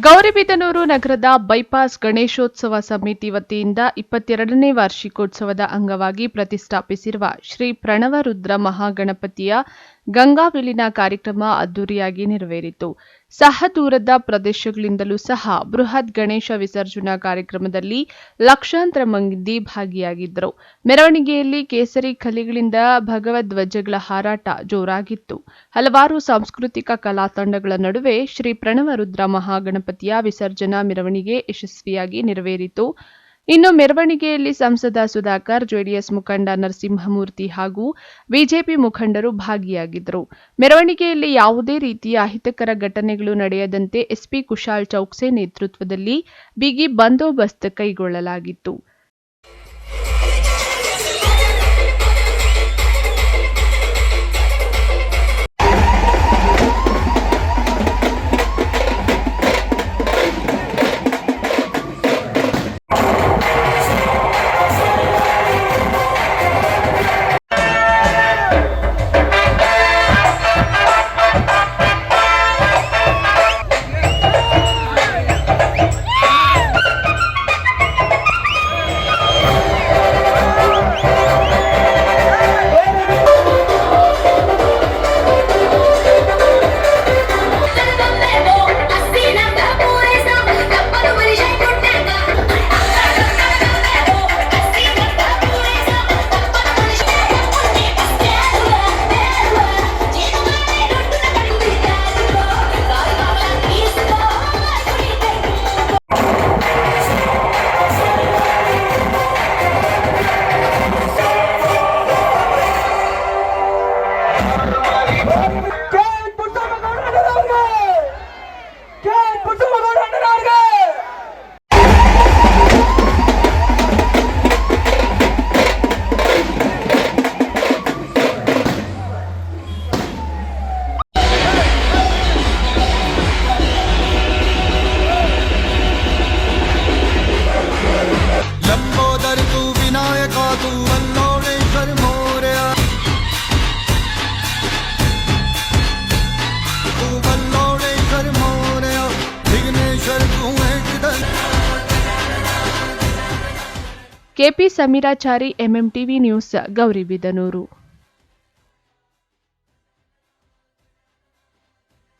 ಗೌರಿಬಿದನೂರು ನಗರದ ಬೈಪಾಸ್ ಗಣೇಶೋತ್ಸವ ಸಮಿತಿ ವತಿಯಿಂದ 22ನೇ ವಾರ್ಷಿಕೋತ್ಸವದ ಅಂಗವಾಗಿ ಪ್ರತಿಷ್ಠಾಪಿಸಿರುವ ಶ್ರೀ ಪ್ರಣವರುದ್ರ ಮಹಾಗಣಪತಿಯ ಗಂಗಾವಿಲಿನ ಕಾರ್ಯಕ್ರಮ ಅದ್ದೂರಿಯಾಗಿ ನೆರವೇರಿತು. ದೂರದ ಪ್ರದೇಶಗಳಿಂದಲೂ ಸಹ ಬೃಹತ್ ಗಣೇಶ ವಿಸರ್ಜನಾ ಕಾರ್ಯಕ್ರಮದಲ್ಲಿ ಲಕ್ಷಾಂತರ ಮಂದಿ ಭಾಗಿಯಾಗಿದ್ದರು. ಮೆರವಣಿಗೆಯಲ್ಲಿ ಕೇಸರಿ ಕಲಿಗಳಿಂದ ಭಗವಧ್ವಜಗಳ ಹಾರಾಟ ಜೋರಾಗಿತ್ತು. ಹಲವಾರು ಸಾಂಸ್ಕೃತಿಕ ಕಲಾ ತಂಡಗಳ ನಡುವೆ ಶ್ರೀ ಪ್ರಣವರುದ್ರ ಮಹಾಗಣಪತಿಯ ವಿಸರ್ಜನಾ ಮೆರವಣಿಗೆ ಯಶಸ್ವಿಯಾಗಿ ನೆರವೇರಿತು. ಇನ್ನು ಮೆರವಣಿಗೆಯಲ್ಲಿ ಸಂಸದ ಸುಧಾಕರ್, ಜೆಡಿಎಸ್ ಮುಖಂಡ ನರಸಿಂಹಮೂರ್ತಿ ಹಾಗೂ ಬಿಜೆಪಿ ಮುಖಂಡರು ಭಾಗಿಯಾಗಿದ್ದರು. ಮೆರವಣಿಗೆಯಲ್ಲಿ ಯಾವುದೇ ರೀತಿಯ ಅಹಿತಕರ ಘಟನೆಗಳು ನಡೆಯದಂತೆ ಎಸ್ಪಿ ಕುಶಾಲ್ ಚೌಕ್ಸೆ ನೇತೃತ್ವದಲ್ಲಿ ಬಿಗಿ ಬಂದೋಬಸ್ತ್ ಕೈಗೊಳ್ಳಲಾಗಿತ್ತು. KP Samirachari, MMTV news, Gauribidanur.